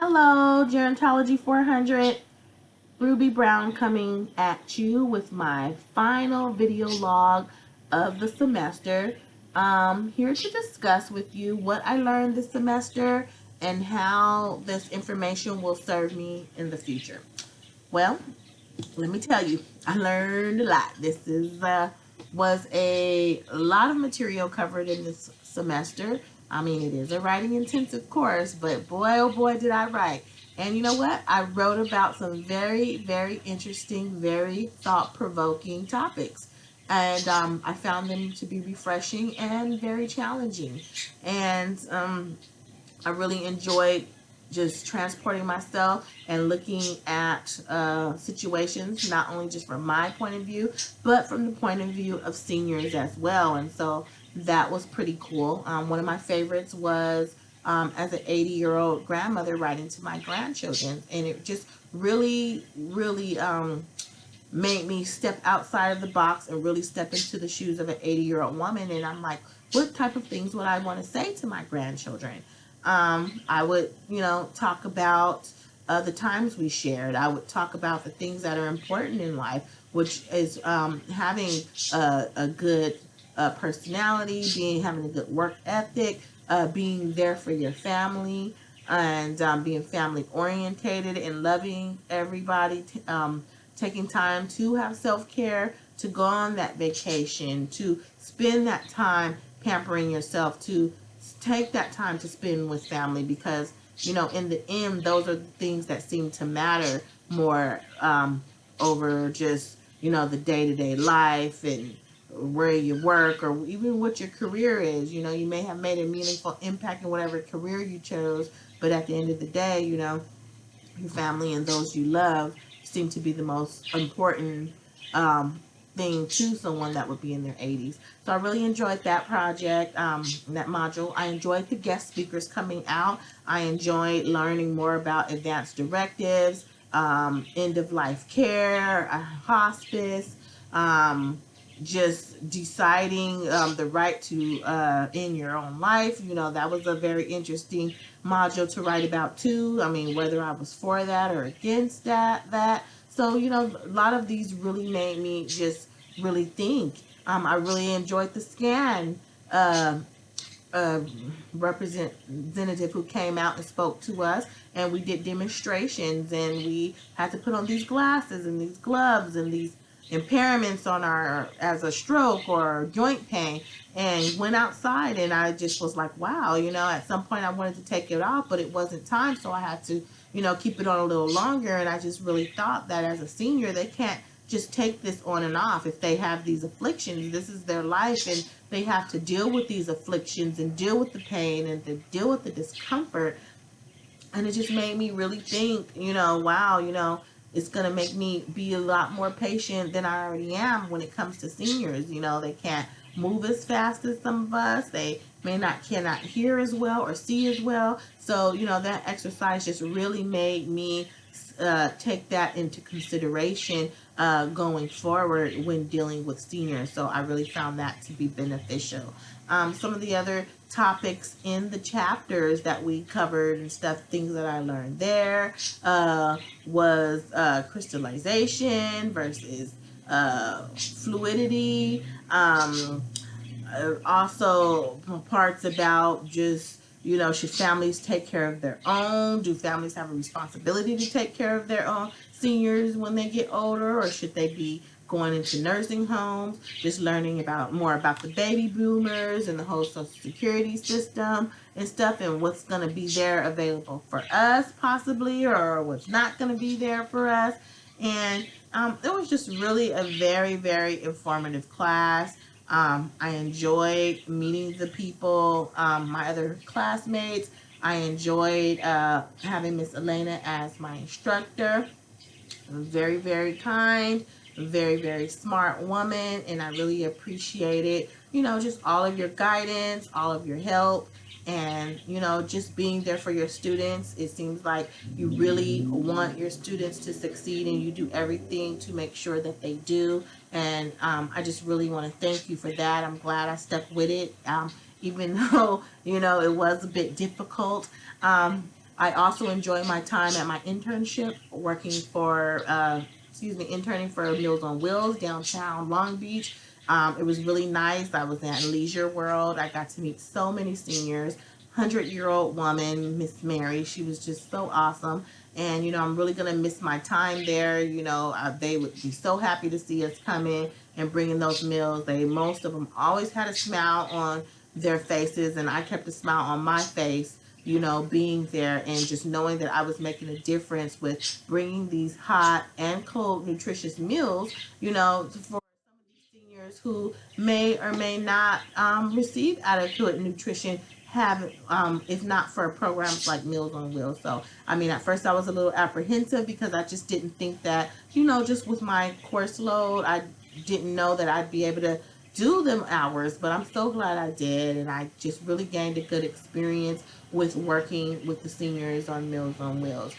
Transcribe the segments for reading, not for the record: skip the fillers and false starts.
Hello, Gerontology 400. Ruby Brown coming at you with my final video log of the semester. Here to discuss with you what I learned this semester and how this information will serve me in the future. Well, let me tell you, I learned a lot. This was a lot of material covered in this semester. I mean, it is a writing intensive course, but boy, oh boy, did I write. And you know what? I wrote about some very, very interesting, very thought-provoking topics. And I found them to be refreshing and very challenging. And I really enjoyed just transporting myself and looking at situations, not only just from my point of view, but from the point of view of seniors as well. And so that was pretty cool. One of my favorites was as an 80-year-old grandmother writing to my grandchildren. And it just really, really made me step outside of the box and really step into the shoes of an 80-year-old woman. And I'm like, what type of things would I want to say to my grandchildren? I would, talk about the times we shared. I would talk about the things that are important in life, which is having a good personality, having a good work ethic, being there for your family, and being family orientated and loving everybody. Taking time to have self-care, to go on that vacation, to spend that time pampering yourself, to take that time to spend with family, because in the end those are the things that seem to matter more over just the day-to-day life and where you work or even what your career is. You may have made a meaningful impact in whatever career you chose, but at the end of the day, your family and those you love seem to be the most important thing to someone that would be in their 80s. So I really enjoyed that project, that module. I enjoyed the guest speakers coming out. I enjoyed learning more about advanced directives, end-of-life care, hospice, just deciding the right to end your own life. That was a very interesting module to write about too. I mean, whether I was for that or against that. So, a lot of these really made me just really think. I really enjoyed the scan uh, uh, representative who came out and spoke to us, and we did demonstrations, and we had to put on these glasses and these gloves and these impairments on our as a stroke or joint pain, and went outside, and I just was like, wow. At some point I wanted to take it off, but it wasn't time, so I had to keep it on a little longer. And I just really thought that as a senior, they can't just take this on and off. If they have these afflictions, this is their life, and they have to deal with these afflictions and deal with the pain and to deal with the discomfort. And it just made me really think, wow, it's going to make me be a lot more patient than I already am when it comes to seniors. They can't move as fast as some of us. They cannot hear as well or see as well. So, that exercise just really made me take that into consideration going forward when dealing with seniors. So I really found that to be beneficial. Some of the other topics in the chapters that we covered and stuff, things that I learned there was crystallization versus fluidity. Also parts about just, should families take care of their own? Do families have a responsibility to take care of their own seniors when they get older, or should they be going into nursing homes? Just learning more about the baby boomers and the whole Social Security system and stuff, and what's going to be there available for us possibly, or what's not going to be there for us. And it was just really a very, very informative class. I enjoyed meeting the people, my other classmates. I enjoyed having Miss Elena as my instructor. Very, very kind, very, very smart woman, and I really appreciated, just all of your guidance, all of your help, and, just being there for your students. It seems like you really want your students to succeed, and you do everything to make sure that they do. And I just really want to thank you for that. I'm glad I stuck with it, even though, it was a bit difficult. I also enjoy my time at my internship working for, interning for Meals on Wheels downtown Long Beach. It was really nice. I was at Leisure World. I got to meet so many seniors. 100-year-old woman, Miss Mary. She was just so awesome. And, I'm really going to miss my time there. They would be so happy to see us come in and bringing those meals. Most of them always had a smile on their faces, and I kept a smile on my face, being there and just knowing that I was making a difference with bringing these hot and cold nutritious meals, for seniors who may or may not receive adequate nutrition have if not for programs like Meals on Wheels. So at first I was a little apprehensive because I just didn't think that, just with my course load, I didn't know that I'd be able to do them hours, but I'm so glad I did, and I just really gained a good experience with working with the seniors on Meals on Wheels.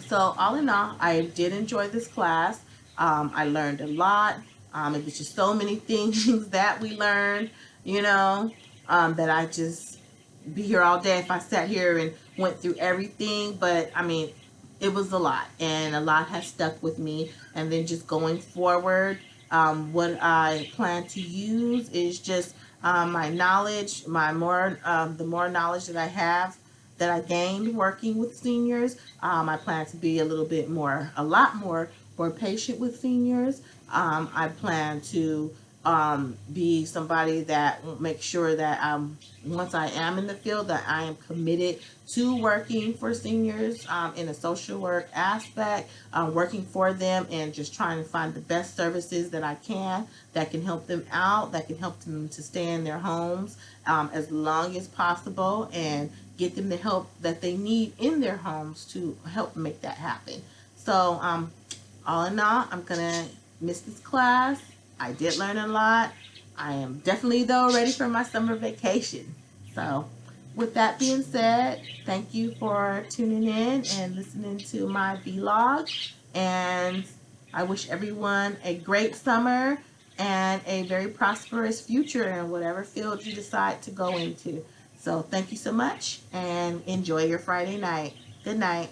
So all in all, I did enjoy this class. I learned a lot. It was just so many things that we learned, that I just be here all day if I sat here and went through everything. But it was a lot, and a lot has stuck with me. And then just going forward, what I plan to use is just my knowledge, the more knowledge that I have, that I gained working with seniors. I plan to be a lot more patient with seniors. I plan to be somebody that will make sure that once I am in the field, that I am committed to working for seniors in a social work aspect, working for them and just trying to find the best services that I can that can help them out, that can help them to stay in their homes as long as possible and get them the help that they need in their homes to help make that happen. So all in all, I'm gonna miss this class. I did learn a lot. I am definitely, though, ready for my summer vacation. So with that being said, thank you for tuning in and listening to my vlog. And I wish everyone a great summer and a very prosperous future in whatever field you decide to go into. So thank you so much and enjoy your Friday night. Good night.